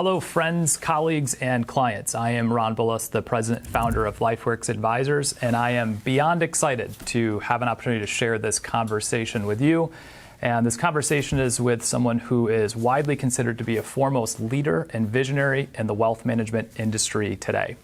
Hello, friends, colleagues, and clients. I am Ron Bullis, the president and founder of Lifeworks Advisors, and I am beyond excited to have an opportunity to share this conversation with you. And this conversation is with someone who is widely considered to be a foremost leader and visionary in the wealth management industry today.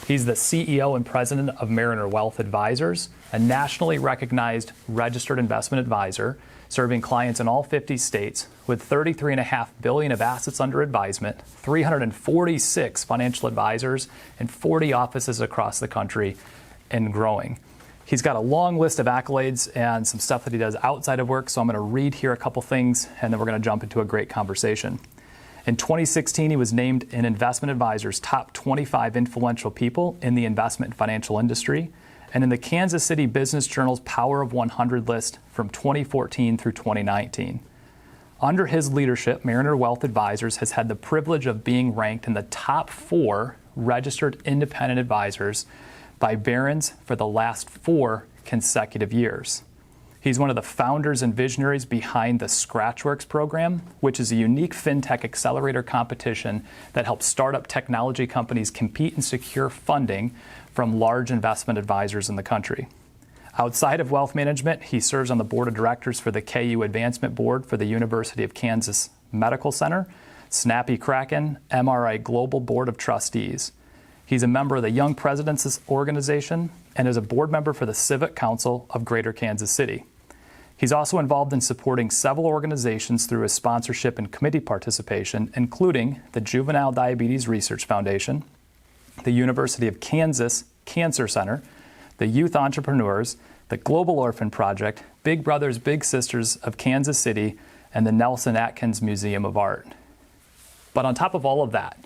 He's the CEO and president of Mariner Wealth Advisors, a nationally recognized registered investment advisor, serving clients in all 50 states with $33.5 billion of assets under advisement, 346 financial advisors, and 40 offices across the country and growing. He's got a long list of accolades and some stuff that he does outside of work, so I'm going to read here a couple things, and then we're going to jump into a great conversation. In 2016, he was named in Investment Advisor's top 25 influential people in the investment and financial industry, and in the Kansas City Business Journal's Power of 100 list from 2014 through 2019. Under his leadership, Mariner Wealth Advisors has had the privilege of being ranked in the top 4 registered independent advisors by Barron's for the last 4 consecutive years. He's one of the founders and visionaries behind the Scratch.Works program, which is a unique FinTech accelerator competition that helps startup technology companies compete and secure funding from large investment advisors in the country. Outside of wealth management, he serves on the board of directors for the KU Advancement Board for the University of Kansas Medical Center, Snappy Kraken, MRI Global Board of Trustees. He's a member of the Young Presidents Organization and is a board member for the Civic Council of Greater Kansas City. He's also involved in supporting several organizations through his sponsorship and committee participation, including the Juvenile Diabetes Research Foundation, the University of Kansas Cancer Center, the Youth Entrepreneurs, the Global Orphan Project, Big Brothers Big Sisters of Kansas City, and the Nelson Atkins Museum of Art. But on top of all of that,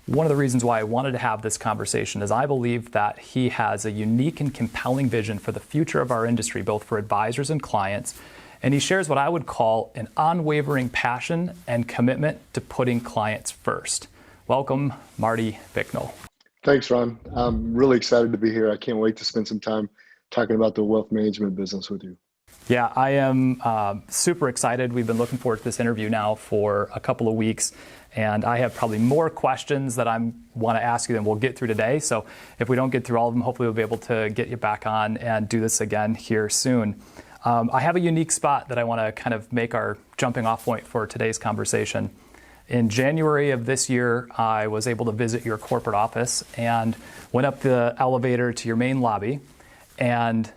one of the reasons why I wanted to have this conversation is I believe that he has a unique and compelling vision for the future of our industry, both for advisors and clients, and he shares what I would call an unwavering passion and commitment to putting clients first. Welcome, Marty Bicknell. Thanks, Ron. I'm really excited to be here. I can't wait to spend some time talking about the wealth management business with you. Yeah, I am super excited. We've been looking forward to this interview now for a couple of weeks, and I have probably more questions that I want to ask you than we'll get through today. So if we don't get through all of them, hopefully we'll be able to get you back on and do this again here soon. I have a unique spot that I want to kind of make our jumping off point for today's conversation. In January of this year, I was able to visit your corporate office and went up the elevator to your main lobby, and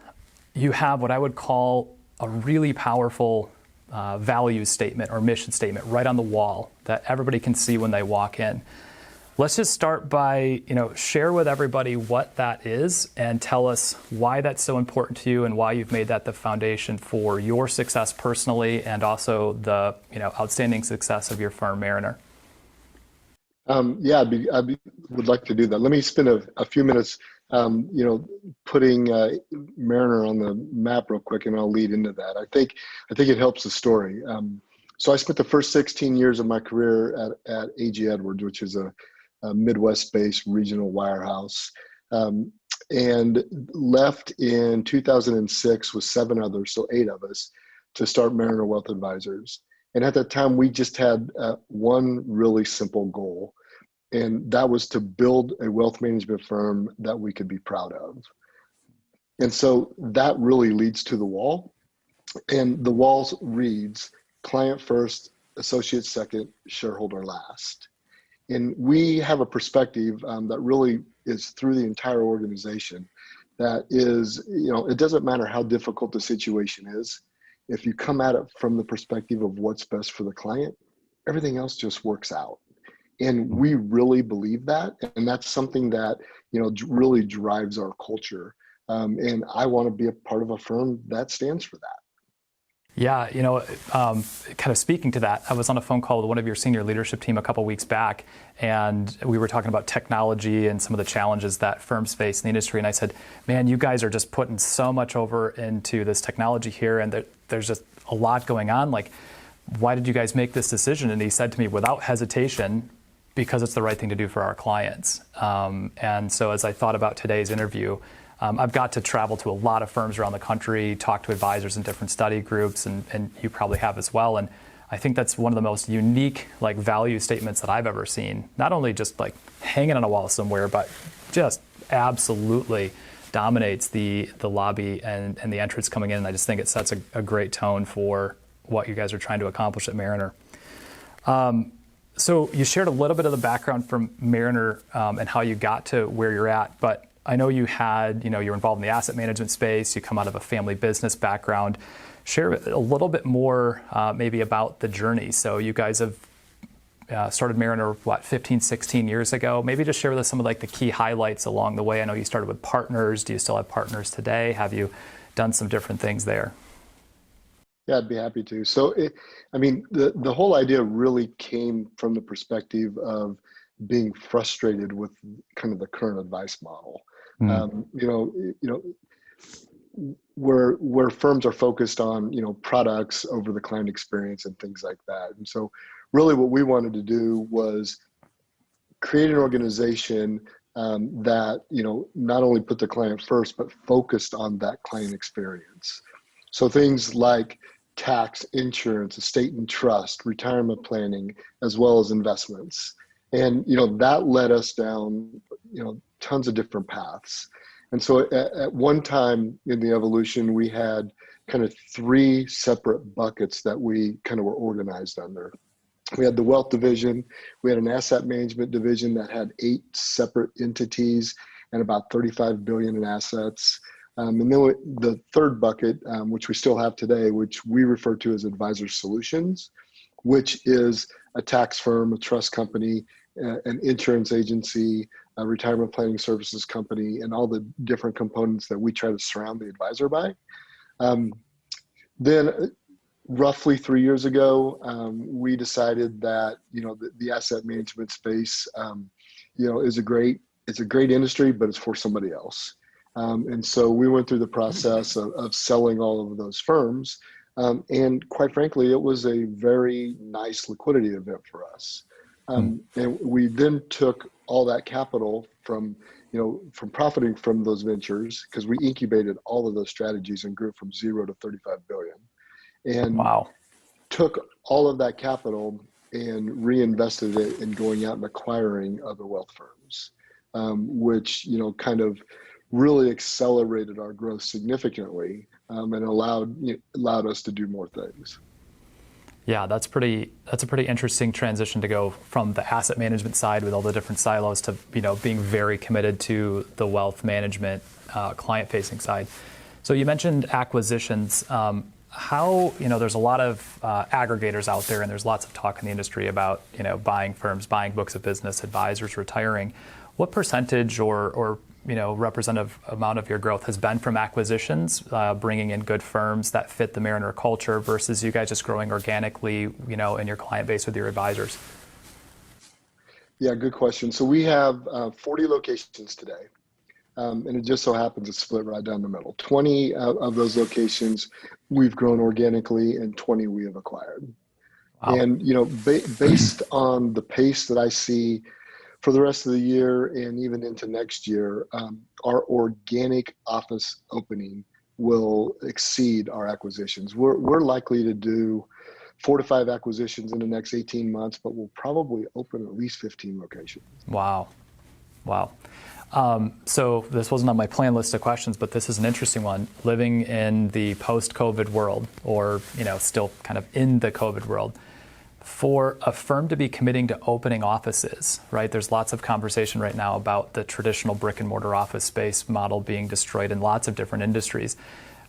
you have what I would call a really powerful values statement or mission statement right on the wall that everybody can see when they walk in. Let's just start by, share with everybody what that is and tell us why that's so important to you and why you've made that the foundation for your success personally and also the, outstanding success of your firm, Mariner. Yeah, would like to do that. Let me spend a few minutes, putting Mariner on the map real quick, and I'll lead into that. I think it helps the story. So I spent the first 16 years of my career at A.G. Edwards, which is a Midwest-based regional wirehouse, and left in 2006 with 7 others, so 8 of us, to start Mariner Wealth Advisors. And at that time, we just had one really simple goal, and that was to build a wealth management firm that we could be proud of. And so that really leads to the wall, and the walls reads, client first, associate second, shareholder last. And we have a perspective that really is through the entire organization that is, it doesn't matter how difficult the situation is. If you come at it from the perspective of what's best for the client, everything else just works out. And we really believe that. And that's something that, really drives our culture. And I want to be a part of a firm that stands for that. Yeah, kind of speaking to that, I was on a phone call with one of your senior leadership team a couple weeks back, and we were talking about technology and some of the challenges that firms face in the industry. And I said, man, you guys are just putting so much over into this technology here, and there's just a lot going on. Like, why did you guys make this decision? And he said to me, without hesitation, because it's the right thing to do for our clients. And so as I thought about today's interview, I've got to travel to a lot of firms around the country, talk to advisors in different study groups, and you probably have as well. And I think that's one of the most unique like value statements that I've ever seen. Not only just like hanging on a wall somewhere, but just absolutely dominates the lobby and the entrance coming in. And I just think it sets a great tone for what you guys are trying to accomplish at Mariner. So you shared a little bit of the background from Mariner and how you got to where you're at, but I know you had, you're involved in the asset management space, you come out of a family business background. Share a little bit more maybe about the journey. So you guys have started Mariner, 15, 16 years ago. Maybe just share with us some of like the key highlights along the way. I know you started with partners. Do you still have partners today? Have you done some different things there? Yeah, I'd be happy to. So, the whole idea really came from the perspective of being frustrated with kind of the current advice model. Where firms are focused on products over the client experience and things like that. And so really what we wanted to do was create an organization that not only put the client first but focused on that client experience. So things like tax, insurance, estate and trust, retirement planning, as well as investments. And that led us down tons of different paths. And so at one time in the evolution, we had kind of three separate buckets that we kind of were organized under. We had the wealth division, we had an asset management division that had 8 separate entities and about 35 billion in assets. And then the third bucket, which we still have today, which we refer to as advisor solutions, which is a tax firm, a trust company, an insurance agency, a retirement planning services company, and all the different components that we try to surround the advisor by. Then roughly 3 years ago, we decided that, the asset management space, is a great industry, but it's for somebody else. And so we went through the process of selling all of those firms. And quite frankly, it was a very nice liquidity event for us. And we then took all that capital from profiting from those ventures, because we incubated all of those strategies and grew from 0 to 35 billion. And wow. Took all of that capital and reinvested it in going out and acquiring other wealth firms, which, kind of really accelerated our growth significantly, and allowed us to do more things. Yeah, that's a pretty interesting transition to go from the asset management side with all the different silos to being very committed to the wealth management client-facing side. So you mentioned acquisitions. How there's a lot of aggregators out there, and there's lots of talk in the industry about buying firms, buying books of business, advisors retiring. What percentage or representative amount of your growth has been from acquisitions, bringing in good firms that fit the Mariner culture versus you guys just growing organically, in your client base with your advisors? Yeah, good question. So we have 40 locations today, and it just so happens it's split right down the middle. 20 of those locations we've grown organically, and 20 we have acquired. Wow. And based on the pace that I see for the rest of the year and even into next year, our organic office opening will exceed our acquisitions. We're likely to do 4 to 5 acquisitions in the next 18 months, but we'll probably open at least 15 locations. Wow. So this wasn't on my plan list of questions, but this is an interesting one. Living in the post-COVID world, or still kind of in the COVID world, for a firm to be committing to opening offices, right? There's lots of conversation right now about the traditional brick and mortar office space model being destroyed in lots of different industries.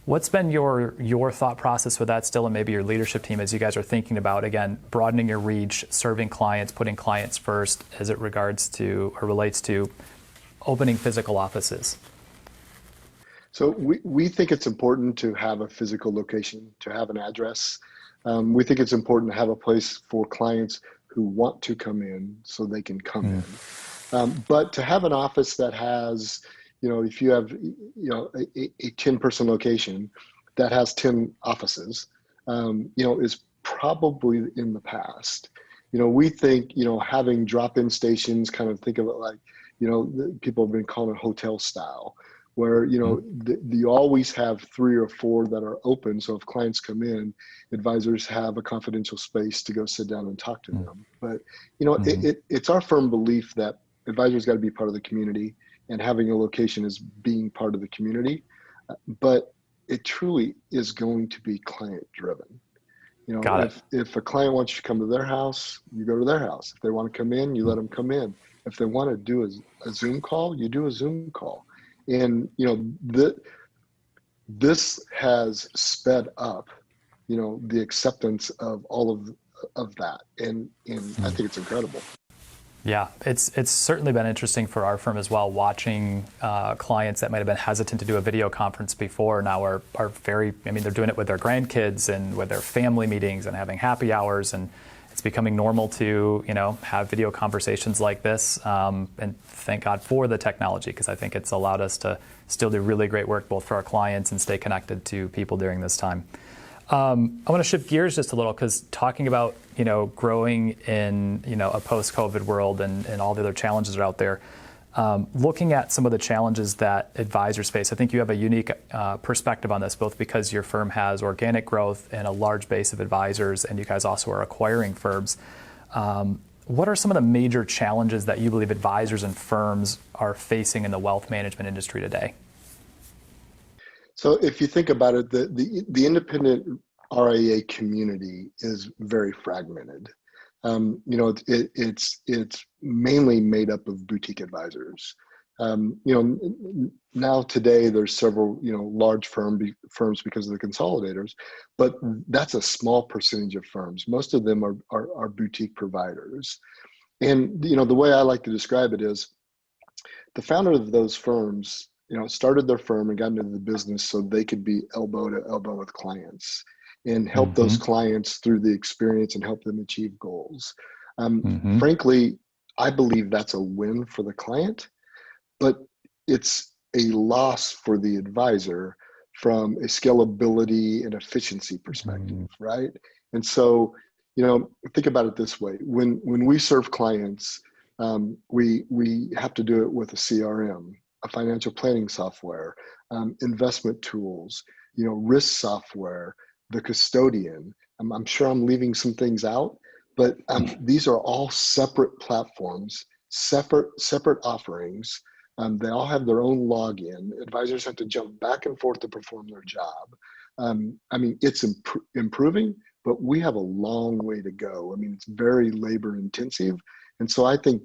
What's been your thought process with that still, and maybe your leadership team, as you guys are thinking about, again, broadening your reach, serving clients, putting clients first as it relates to opening physical offices? So we think it's important to have a physical location, to have an address. We think it's important to have a place for clients who want to come in so they can come in. But to have an office that has, if you have, a 10-person location that has 10 offices, is probably in the past. We think, having drop-in stations, kind of think of it like, people have been calling it hotel style, where, you always have 3 or 4 that are open. So if clients come in, advisors have a confidential space to go sit down and talk to them. But, it's our firm belief that advisors got to be part of the community, and having a location is being part of the community. But it truly is going to be client driven. Got it. If a client wants you to come to their house, you go to their house. If they want to come in, you let them come in. If they want to do a Zoom call, you do a Zoom call. And, this has sped up, the acceptance of all of that. And I think it's incredible. Yeah, it's certainly been interesting for our firm as well, watching clients that might have been hesitant to do a video conference before now are very, they're doing it with their grandkids and with their family meetings and having happy hours, and it's becoming normal to, have video conversations like this. And thank God for the technology, because I think it's allowed us to still do really great work both for our clients and stay connected to people during this time. I want to shift gears just a little, because talking about, growing in, a post-COVID world and all the other challenges that are out there, looking at some of the challenges that advisors face, I think you have a unique perspective on this, both because your firm has organic growth and a large base of advisors, and you guys also are acquiring firms. What are some of the major challenges that you believe advisors and firms are facing in the wealth management industry today? So if you think about it, the independent RIA community is very fragmented. It's mainly made up of boutique advisors. Now today there's several, large firms because of the consolidators, but that's a small percentage of firms. Most of them are boutique providers. And, the way I like to describe it is the founder of those firms, started their firm and got into the business so they could be elbow to elbow with clients and help those clients through the experience and help them achieve goals. Frankly, I believe that's a win for the client, but it's a loss for the advisor from a scalability and efficiency perspective, right? And so, think about it this way. When we serve clients, we have to do it with a CRM, a financial planning software, investment tools, risk software, the custodian. I'm sure I'm leaving some things out, but these are all separate platforms, separate offerings. They all have their own login. Advisors have to jump back and forth to perform their job. It's improving, but we have a long way to go. It's very labor intensive. And so I think,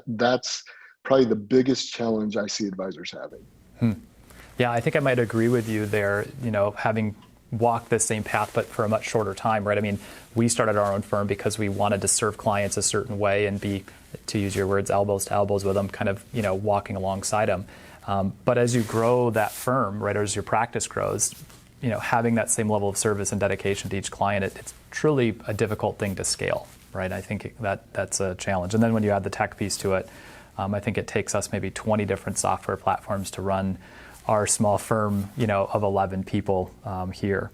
that's probably the biggest challenge I see advisors having. Yeah, I think I might agree with you there, having walked the same path, but for a much shorter time, right? We started our own firm because we wanted to serve clients a certain way and be, to use your words, elbows to elbows with them, kind of, walking alongside them. But as you grow that firm, right, or as your practice grows, having that same level of service and dedication to each client, it's truly a difficult thing to scale, right? I think that's a challenge. And then when you add the tech piece to it, I think it takes us maybe 20 different software platforms to run our small firm, of 11 people here.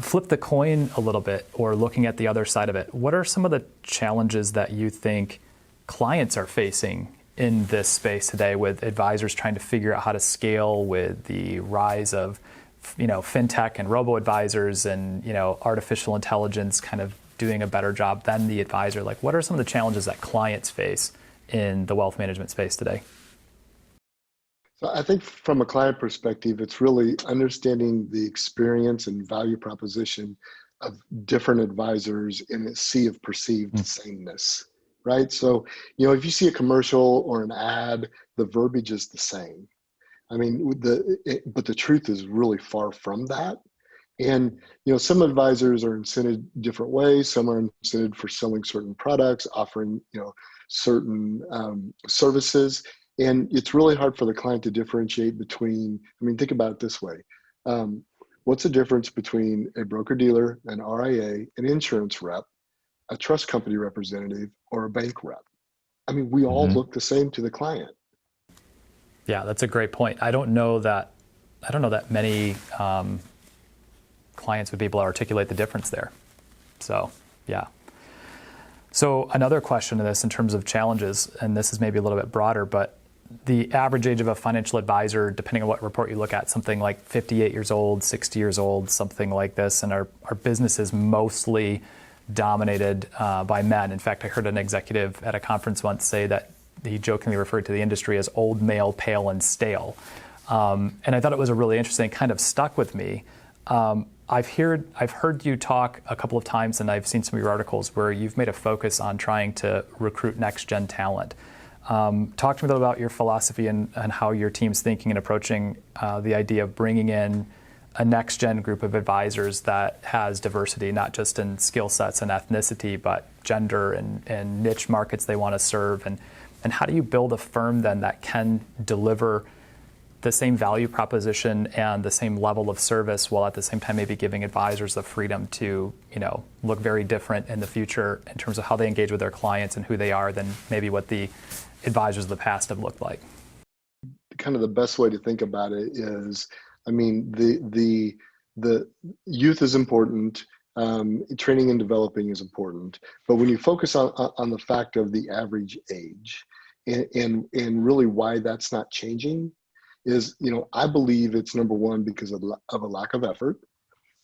Flip the coin a little bit, or looking at the other side of it, what are some of the challenges that you think clients are facing in this space today, with advisors trying to figure out how to scale with the rise of, FinTech and robo-advisors and, artificial intelligence kind of doing a better job than the advisor? Like, what are some of the challenges that clients face in the wealth management space today? So I think from a client perspective, it's really understanding the experience and value proposition of different advisors in a sea of perceived sameness, right? So, if you see a commercial or an ad, the verbiage is the same. But the truth is really far from that. And, some advisors are incented different ways. Some are incented for selling certain products, offering, certain services. And it's really hard for the client to differentiate between, think about it this way. What's the difference between a broker-dealer, an RIA, an insurance rep, a trust company representative, or a bank rep? We all look the same to the client. Yeah, that's a great point. I don't know that many clients would be able to articulate the difference there. So, yeah. So another question to this in terms of challenges, and this is maybe a little bit broader, but the average age of a financial advisor, depending on what report you look at, something like 58 years old, 60 years old, something like this. And our business is mostly dominated by men. In fact, I heard an executive at a conference once say that he jokingly referred to the industry as old, male, pale, and stale. And I thought it was a really interesting, kind of stuck with me. I've heard you talk a couple of times, and I've seen some of your articles where you've made a focus on trying to recruit next-gen talent. Talk to me a little about your philosophy and how your team's thinking and approaching the idea of bringing in a next-gen group of advisors that has diversity, not just in skill sets and ethnicity, but gender and niche markets they want to serve. And how do you build a firm then that can deliver the same value proposition and the same level of service while at the same time maybe giving advisors the freedom to, look very different in the future in terms of how they engage with their clients and who they are than maybe what the advisors of the past have looked like? Kind of the best way to think about it is, the youth is important. Training and developing is important, but when you focus on the fact of the average age and really why that's not changing is, I believe it's number one because of a lack of effort,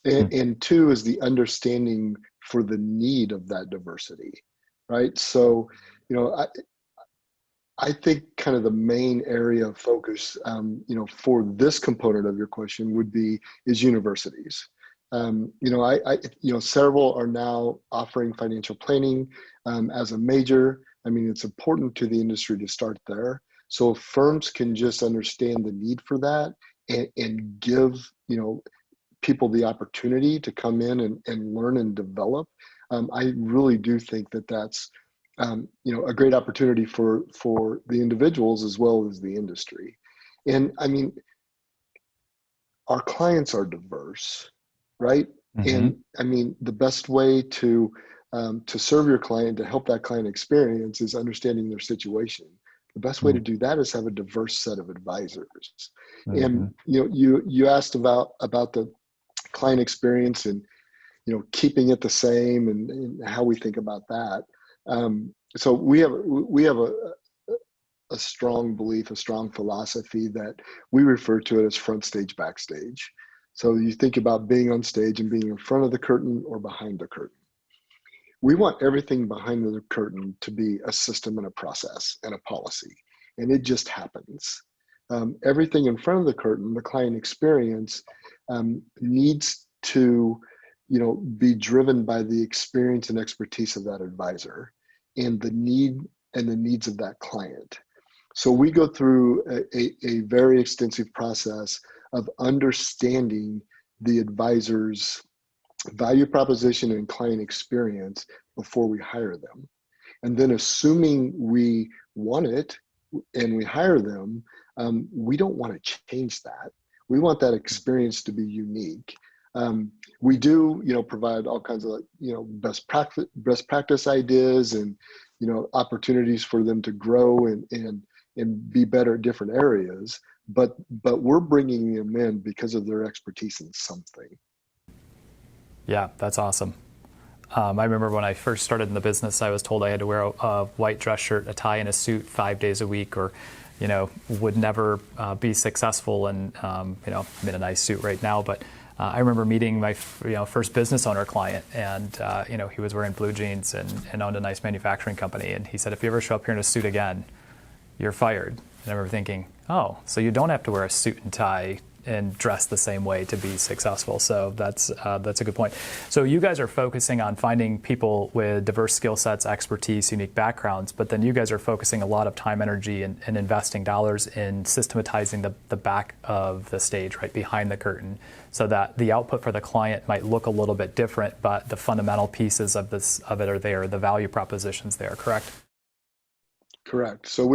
and two is the understanding for the need of that diversity, right? So, I think kind of the main area of focus, for this component of your question is universities. Several are now offering financial planning as a major. It's important to the industry to start there. So if firms can just understand the need for that and give, people the opportunity to come in and learn and develop, I really do think that that's, a great opportunity for the individuals as well as the industry. And our clients are diverse, right? And the best way to serve your client, to help that client experience, is understanding their situation. The best way to do that is have a diverse set of advisors. And you asked about the client experience and keeping it the same and how we think about that. So we have a strong belief, a strong philosophy that we refer to it as front stage, backstage. So you think about being on stage and being in front of the curtain or behind the curtain. We want everything behind the curtain to be a system and a process and a policy, and it just happens. Everything in front of the curtain, the client experience, needs to, be driven by the experience and expertise of that advisor and the needs of that client. So we go through a very extensive process of understanding the advisor's value proposition and client experience before we hire them. And then assuming we want it and we hire them, we don't want to change that. We want that experience to be unique. We do, provide all kinds of, best practice ideas and, opportunities for them to grow and be better at different areas. But we're bringing them in because of their expertise in something. Yeah, that's awesome. I remember when I first started in the business, I was told I had to wear a white dress shirt, a tie, and a suit 5 days a week, or, would never be successful. And, I'm in a nice suit right now, but I remember meeting my, first business owner client, and, he was wearing blue jeans and owned a nice manufacturing company. And he said, if you ever show up here in a suit again, you're fired. And I remember thinking, oh, so you don't have to wear a suit and tie and dress the same way to be successful. So that's a good point. So you guys are focusing on finding people with diverse skill sets, expertise, unique backgrounds, but then you guys are focusing a lot of time, energy, and investing dollars in systematizing the back of the stage, right behind the curtain, so that the output for the client might look a little bit different, but the fundamental pieces of it are there, the value propositions there, correct? Correct. So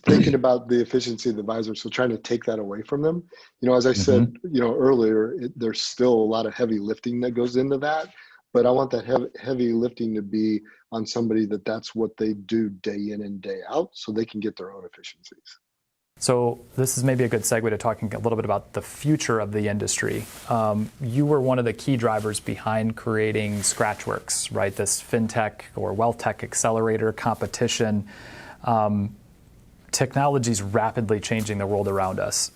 thinking about the efficiency of the advisor, so trying to take that away from them. As I said, earlier, there's still a lot of heavy lifting that goes into that, but I want that heavy lifting to be on somebody that's what they do day in and day out, so they can get their own efficiencies. So this is maybe a good segue to talking a little bit about the future of the industry. You were one of the key drivers behind creating Scratch.Works, right? This FinTech or wealth tech accelerator competition. technology is rapidly changing the world around us.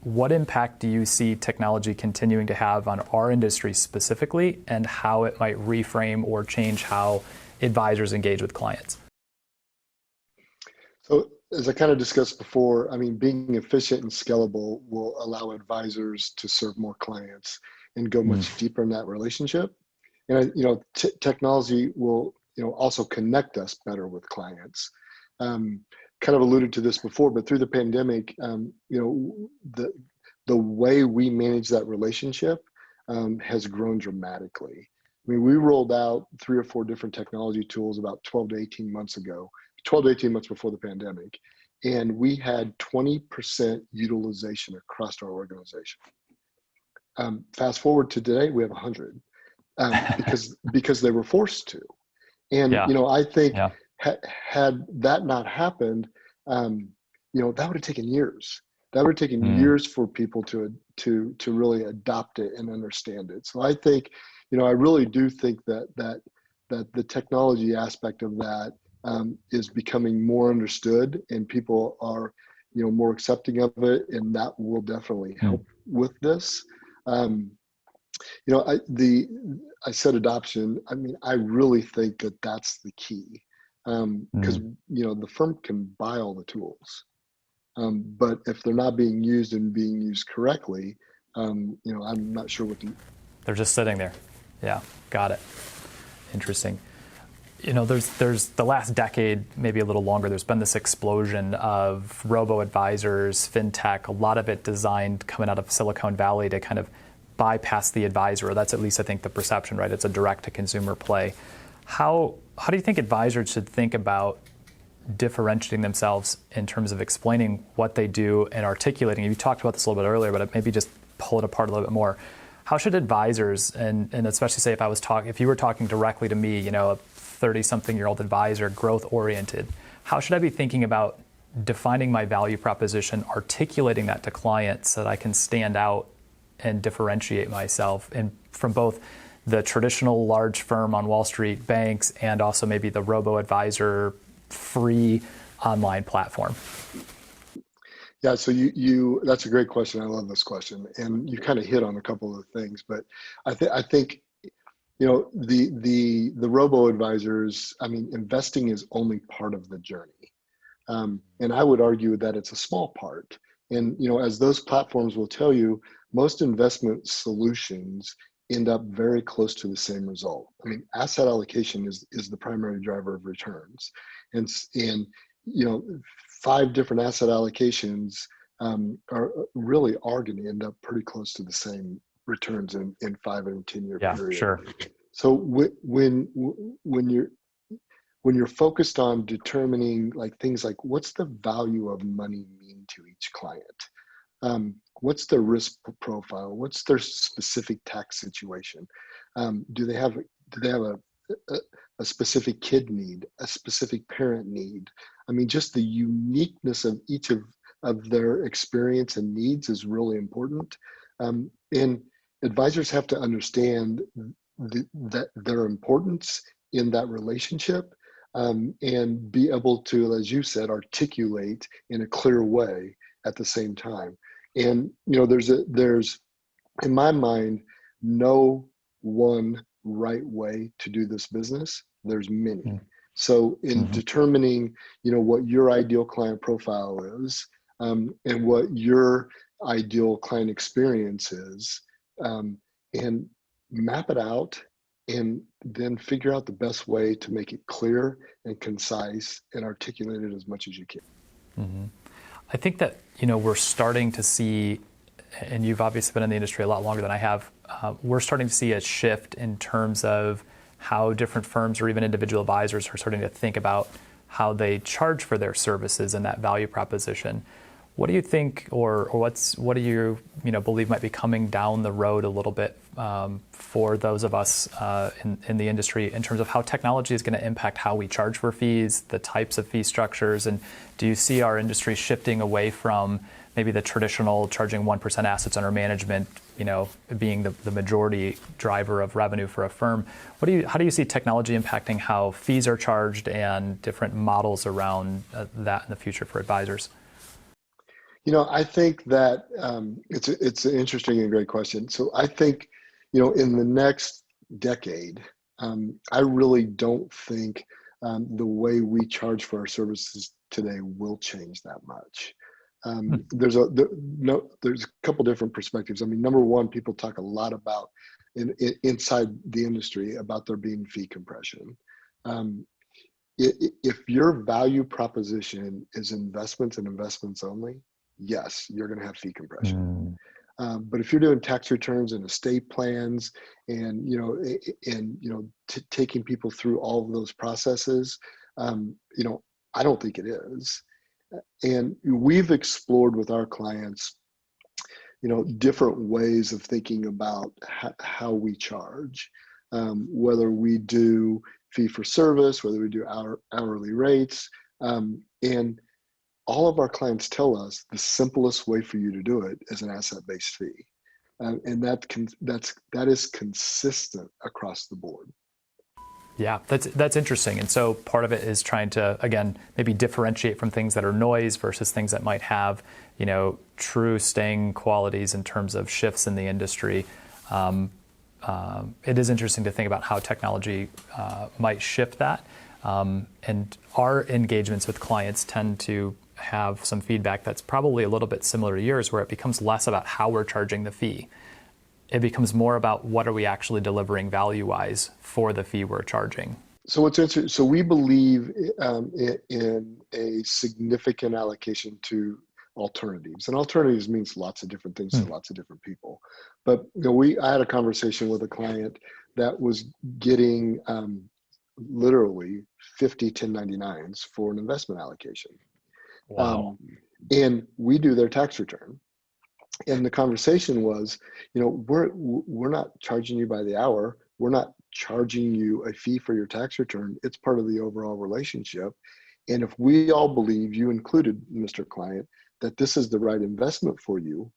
What impact do you see technology continuing to have on our industry specifically, and how it might reframe or change how advisors engage with clients? So as I kind of discussed before, I mean, being efficient and scalable will allow advisors to serve more clients and go much deeper in that relationship. And technology will also connect us better with clients. Kind of alluded to this before, but through the pandemic, the way we manage that relationship has grown dramatically. I mean, we rolled out 3 or 4 different technology tools about 12 to 18 months ago, 12 to 18 months before the pandemic, and we had 20% utilization across our organization. Fast forward to today, we have 100 because they were forced to. And I think had that not happened, that would have taken years. That would have taken years for people to really adopt it and understand it. So I think, I really do think that the technology aspect of that is becoming more understood, and people are, more accepting of it, and that will definitely help with this. I said adoption. I mean, I really think that that's the key, because the firm can buy all the tools, but if they're not being used and being used correctly, I'm not sure what they're just sitting there. Yeah, got it. Interesting. There's the last decade, maybe a little longer, there's been this explosion of robo-advisors, FinTech, a lot of it designed coming out of Silicon Valley to kind of bypass the advisor. That's at least, I think, the perception, right? It's a direct-to-consumer play. How do you think advisors should think about differentiating themselves in terms of explaining what they do and articulating? You talked about this a little bit earlier, but maybe just pull it apart a little bit more. How should advisors, and especially say if you were talking directly to me, a 30-something-year-old advisor, growth-oriented, how should I be thinking about defining my value proposition, articulating that to clients so that I can stand out and differentiate myself from both the traditional large firm on Wall Street, banks, and also maybe the robo-advisor free online platform? Yeah, so that's a great question. I love this question, and you kind of hit on a couple of things, but I think the robo-advisors, I mean, investing is only part of the journey, and I would argue that it's a small part. And as those platforms will tell you, most investment solutions end up very close to the same result. I mean, asset allocation is the primary driver of returns, and 5 different asset allocations are going to end up pretty close to the same returns in 5 and 10-year period. Yeah, sure. So when you're focused on determining things like what's the value of money mean to each client, what's their risk profile, what's their specific tax situation, do they have a specific kid need, a specific parent need? I mean, just the uniqueness of each of their experience and needs is really important. And advisors have to understand that their importance in that relationship, and be able to, as you said, articulate in a clear way at the same time. And there's in my mind no one right way to do this business. There's many. So in determining what your ideal client profile is, and what your ideal client experience is, and map it out, and then figure out the best way to make it clear and concise and articulate it as much as you can. I think that we're starting to see, and you've obviously been in the industry a lot longer than I have, we're starting to see a shift in terms of how different firms or even individual advisors are starting to think about how they charge for their services and that value proposition. What do you think, or what do you believe might be coming down the road a little bit for those of us in the industry in terms of how technology is going to impact how we charge for fees, the types of fee structures, and do you see our industry shifting away from maybe the traditional charging 1% assets under management, being the majority driver of revenue for a firm. How do you see technology impacting how fees are charged and different models around that in the future for advisors? I think that it's an interesting and great question. So I think, in the next decade, I really don't think the way we charge for our services today will change that much. There's a couple different perspectives. I mean, number one, people talk a lot about inside the industry about there being fee compression. If your value proposition is investments and investments only, yes, you're going to have fee compression. But if you're doing tax returns and estate plans and taking people through all of those processes, I don't think it is. And we've explored with our clients, different ways of thinking about how we charge, whether we do fee for service, whether we do hourly rates, and all of our clients tell us the simplest way for you to do it is an asset-based fee, and that is consistent across the board. Yeah, that's interesting. And so part of it is trying to, again, maybe differentiate from things that are noise versus things that might have, true staying qualities in terms of shifts in the industry. It is interesting to think about how technology might shift that. And our engagements with clients tend to have some feedback that's probably a little bit similar to yours, where it becomes less about how we're charging the fee. It becomes more about what are we actually delivering value-wise for the fee we're charging. So what's interesting, so we believe in a significant allocation to alternatives, and alternatives means lots of different things to lots of different people. But I had a conversation with a client that was getting literally 50 1099s for an investment allocation. Wow. And we do their tax return. And the conversation was, we're not charging you by the hour. We're not charging you a fee for your tax return. It's part of the overall relationship. And if we all believe, you included, Mr. Client, that this is the right investment for you,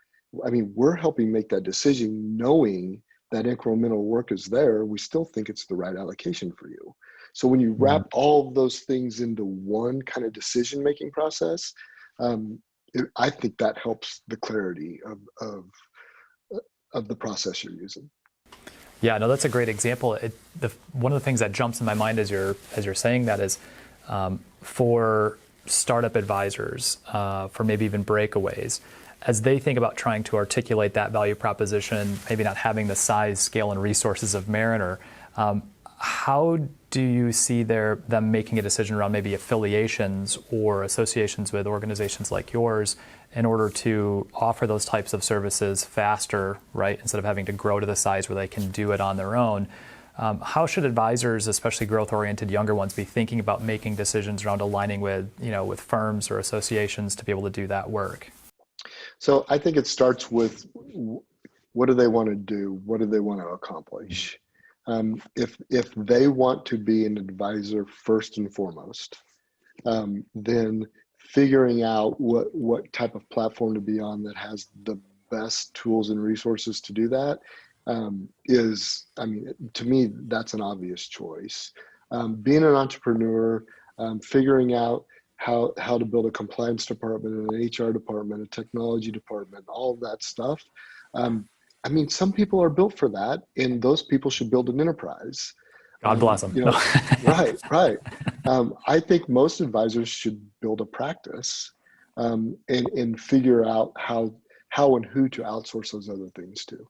I mean, we're helping make that decision knowing that incremental work is there. We still think it's the right allocation for you. So when you wrap all of those things into one kind of decision-making process, I think that helps the clarity of the process you're using. Yeah, no, that's a great example. One of the things that jumps in my mind as you're saying that is for startup advisors, for maybe even breakaways, as they think about trying to articulate that value proposition, maybe not having the size, scale, and resources of Mariner, how do you see them making a decision around maybe affiliations or associations with organizations like yours in order to offer those types of services faster, right? Instead of having to grow to the size where they can do it on their own. How should advisors, especially growth-oriented younger ones, be thinking about making decisions around aligning with firms or associations to be able to do that work? So I think it starts with what do they want to do? What do they want to accomplish? If they want to be an advisor first and foremost, then figuring out what type of platform to be on that has the best tools and resources to do that is, to me, that's an obvious choice. Being an entrepreneur, figuring out how to build a compliance department, an HR department, a technology department, all of that stuff. Some people are built for that, and those people should build an enterprise. God bless them. Right. I think most advisors should build a practice and figure out how and who to outsource those other things to.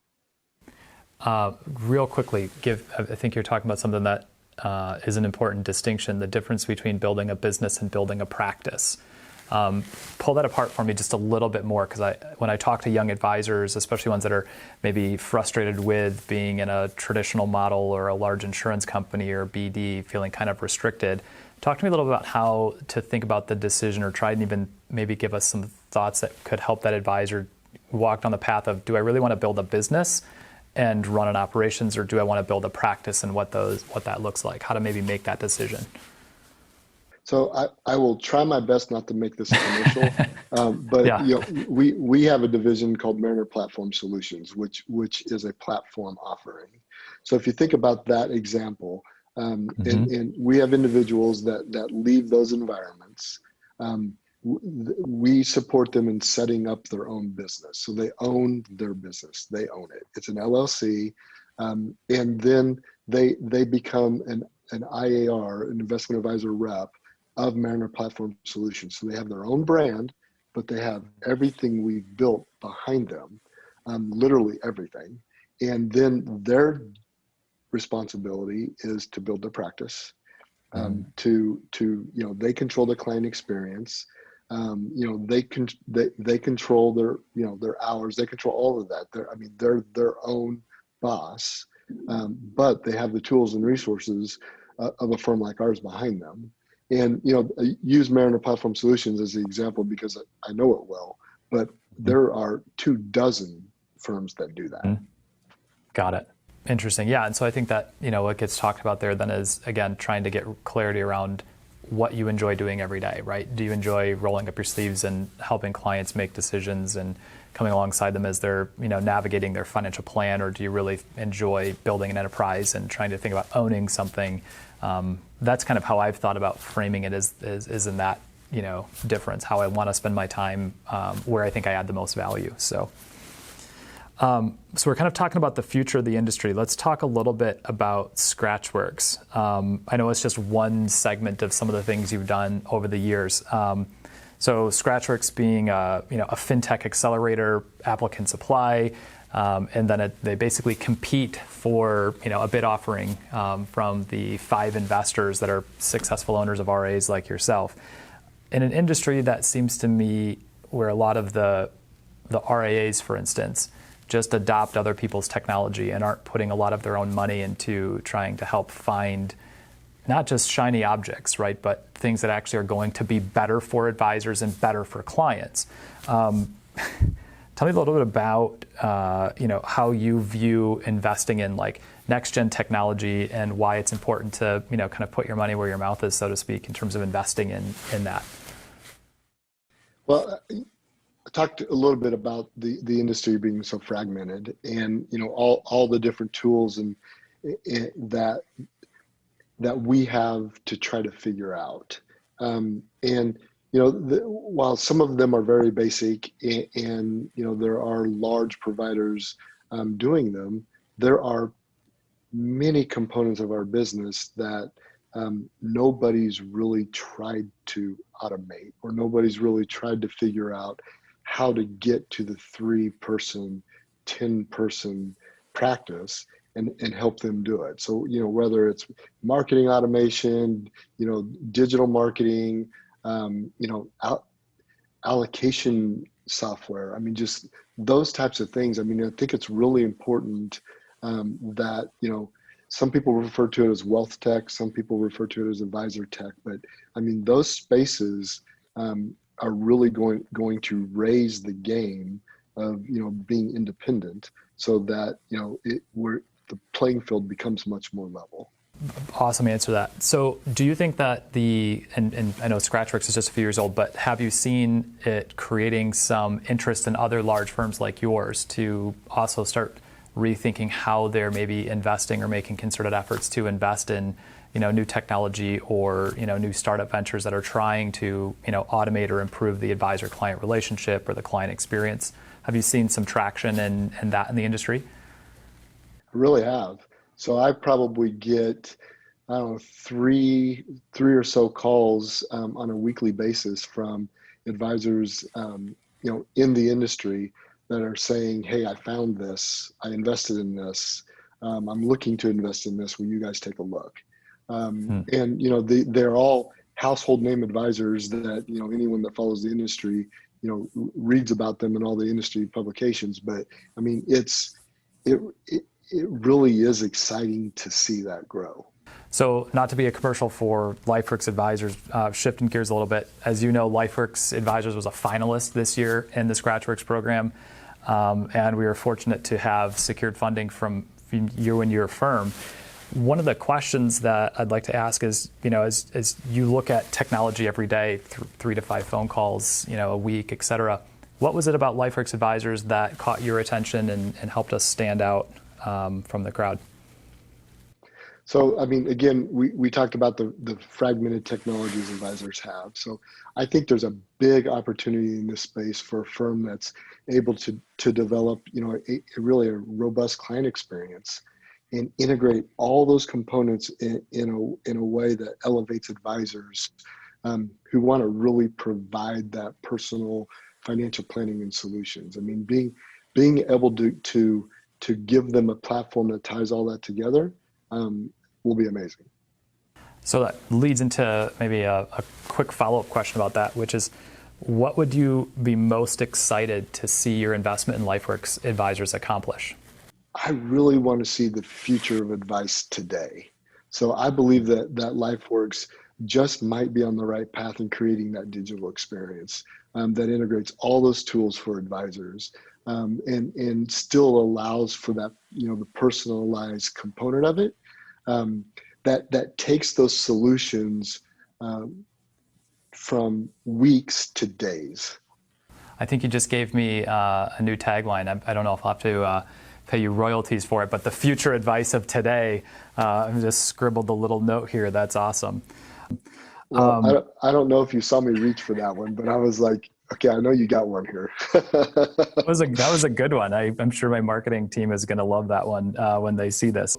Real quickly, I think you're talking about something that is an important distinction, the difference between building a business and building a practice. Pull that apart for me just a little bit more, because when I talk to young advisors, especially ones that are maybe frustrated with being in a traditional model or a large insurance company or BD, feeling kind of restricted, talk to me a little bit about how to think about the decision, or try and even maybe give us some thoughts that could help that advisor walk down the path of, do I really want to build a business and run an operations, or do I want to build a practice, and what that looks like, how to maybe make that decision? So I will try my best not to make this a commercial, but Yeah. we have a division called Mariner Platform Solutions, which is a platform offering. So if you think about that example, and we have individuals that leave those environments, we support them in setting up their own business. So they own their business, they own it. It's an LLC, and then they become an IAR, an investment advisor rep of Mariner Platform Solutions. So they have their own brand, but they have everything we've built behind them, literally everything. And then their responsibility is to build their practice, they control the client experience. They control their hours. They control all of that. They're their own boss, but they have the tools and resources of a firm like ours behind them. And I use Mariner Platform Solutions as the example because I know it well, but there are 24 firms that do that. Got it. Interesting. Yeah. And so I think that, what gets talked about there then is, again, trying to get clarity around what you enjoy doing every day, right? Do you enjoy rolling up your sleeves and helping clients make decisions and coming alongside them as they're, navigating their financial plan, or do you really enjoy building an enterprise and trying to think about owning something? That's kind of how I've thought about framing it is in that, difference, how I want to spend my time, where I think I add the most value. So we're kind of talking about the future of the industry. Let's talk a little bit about Scratch.Works. I know it's just one segment of some of the things you've done over the years. So Scratch.Works being a FinTech accelerator, applicant supply, and then they basically compete for a bid offering from the 5 investors that are successful owners of RIAs like yourself. In an industry that seems to me where a lot of the RIAs, for instance, just adopt other people's technology and aren't putting a lot of their own money into trying to help find not just shiny objects, right, but things that actually are going to be better for advisors and better for clients. Tell me a little bit about how you view investing in like next gen technology and why it's important to kind of put your money where your mouth is, so to speak, in terms of investing in that. Well, I talked a little bit about the industry being so fragmented, and all the different tools and that we have to try to figure out. While some of them are very basic, and there are large providers doing them, there are many components of our business that nobody's really tried to automate, or nobody's really tried to figure out how to get to the 3-person, 10-person practice and help them do it. So, whether it's marketing automation, digital marketing, allocation software. Just those types of things. I think it's really important that, some people refer to it as wealth tech, some people refer to it as advisor tech, but those spaces are really going to raise the game of being independent, so that the playing field becomes much more level. Awesome answer to that. So do you think that and I know Scratch.Works is just a few years old, but have you seen it creating some interest in other large firms like yours to also start rethinking how they're maybe investing or making concerted efforts to invest in new technology or new startup ventures that are trying to automate or improve the advisor-client relationship or the client experience? Have you seen some traction in that in the industry? I really have. So I probably get, I don't know, three or so calls on a weekly basis from advisors, in the industry that are saying, "Hey, I found this. I invested in this. I'm looking to invest in this. Will you guys take a look?" And they're all household name advisors that anyone that follows the industry reads about them in all the industry publications. But it really is exciting to see that grow. So not to be a commercial for Lifeworks Advisors, shifting gears a little bit, as you know, Lifeworks Advisors was a finalist this year in the Scratch.Works program, and we were fortunate to have secured funding from you and your firm. One of the questions that I'd like to ask is, as you look at technology every day, 3 to 5 phone calls, a week, et cetera, what was it about Lifeworks Advisors that caught your attention and helped us stand out from the crowd? So, I mean, again, we talked about the fragmented technologies advisors have. So I think there's a big opportunity in this space for a firm that's able to develop, really a robust client experience and integrate all those components in a way that elevates advisors who want to really provide that personal financial planning and solutions. I mean, being able to give them a platform that ties all that together will be amazing. So that leads into maybe a quick follow-up question about that, which is, what would you be most excited to see your investment in Lifeworks Advisors accomplish? I really want to see the future of advice today. So I believe that Lifeworks just might be on the right path in creating that digital experience that integrates all those tools for advisors and still allows for that, the personalized component of it. That takes those solutions from weeks to days. I think you just gave me a new tagline. I don't know if I'll have to pay you royalties for it, but the future advice of today. I've just scribbled a little note here. That's awesome. Well, I don't know if you saw me reach for that one, but I was like, okay, I know you got one here. That was a good one. I'm sure my marketing team is going to love that one when they see this.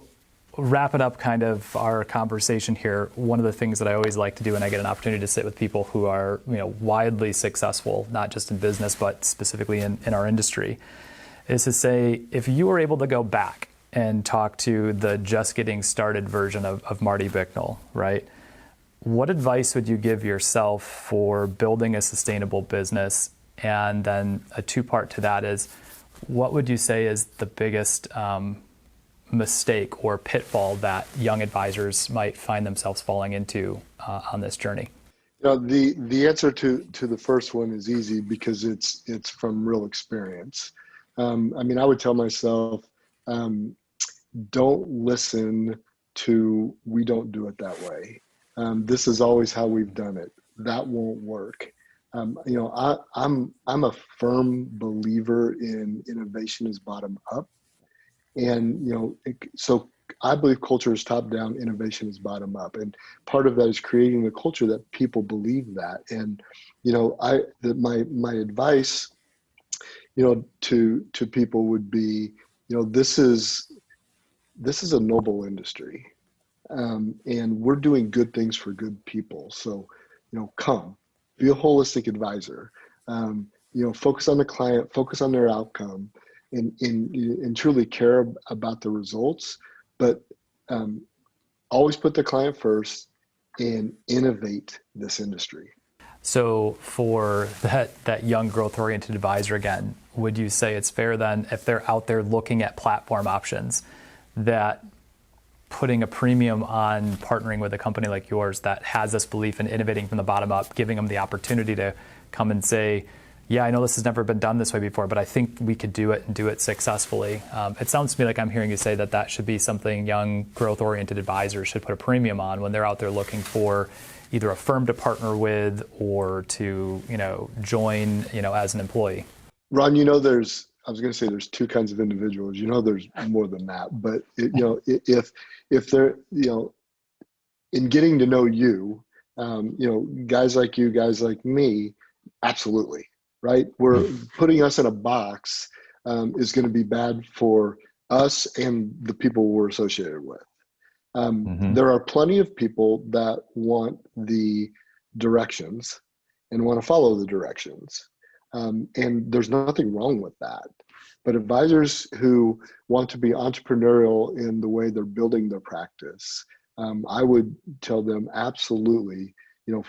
Wrapping up kind of our conversation here, one of the things that I always like to do when I get an opportunity to sit with people who are widely successful, not just in business, but specifically in our industry, is to say, if you were able to go back and talk to the just getting started version of Marty Bicknell, right? What advice would you give yourself for building a sustainable business? And then a two-part to that is, what would you say is the biggest mistake or pitfall that young advisors might find themselves falling into on this journey? The answer to the first one is easy because it's from real experience. I mean, I would tell myself, don't listen to "we don't do it that way." This is always how we've done it. That won't work. I'm a firm believer in innovation is bottom up. And, so I believe culture is top down, innovation is bottom up. And part of that is creating the culture that people believe that. And, my advice, to people would be, this is a noble industry. And we're doing good things for good people. So, come, be a holistic advisor, focus on the client, focus on their outcome, and truly care about the results, but always put the client first and innovate this industry. So for that young growth-oriented advisor again, would you say it's fair then, if they're out there looking at platform options, that putting a premium on partnering with a company like yours that has this belief in innovating from the bottom up, giving them the opportunity to come and say, yeah, I know this has never been done this way before, but I think we could do it and do it successfully. It sounds to me like I'm hearing you say that should be something young growth-oriented advisors should put a premium on when they're out there looking for either a firm to partner with or to, join, as an employee. Ron, I was going to say there's two kinds of individuals. There's more than that, but if they're, in getting to know you, guys like you, guys like me, absolutely. Right? We're putting us in a box is going to be bad for us and the people we're associated with. There are plenty of people that want the directions and want to follow the directions. And there's nothing wrong with that. But advisors who want to be entrepreneurial in the way they're building their practice, I would tell them absolutely,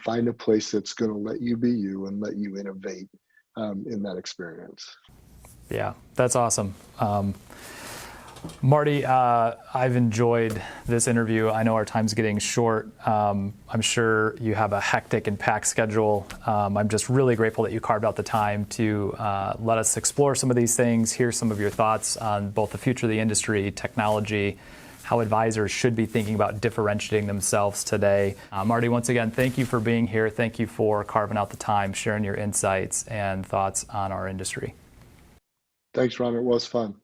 find a place that's going to let you be you and let you innovate in that experience. Yeah, that's awesome. Marty, I've enjoyed this interview. I know our time's getting short. I'm sure you have a hectic and packed schedule. I'm just really grateful that you carved out the time to let us explore some of these things, hear some of your thoughts on both the future of the industry, technology, how advisors should be thinking about differentiating themselves today. Marty, once again, thank you for being here. Thank you for carving out the time, sharing your insights and thoughts on our industry. Thanks, Ron. It was fun.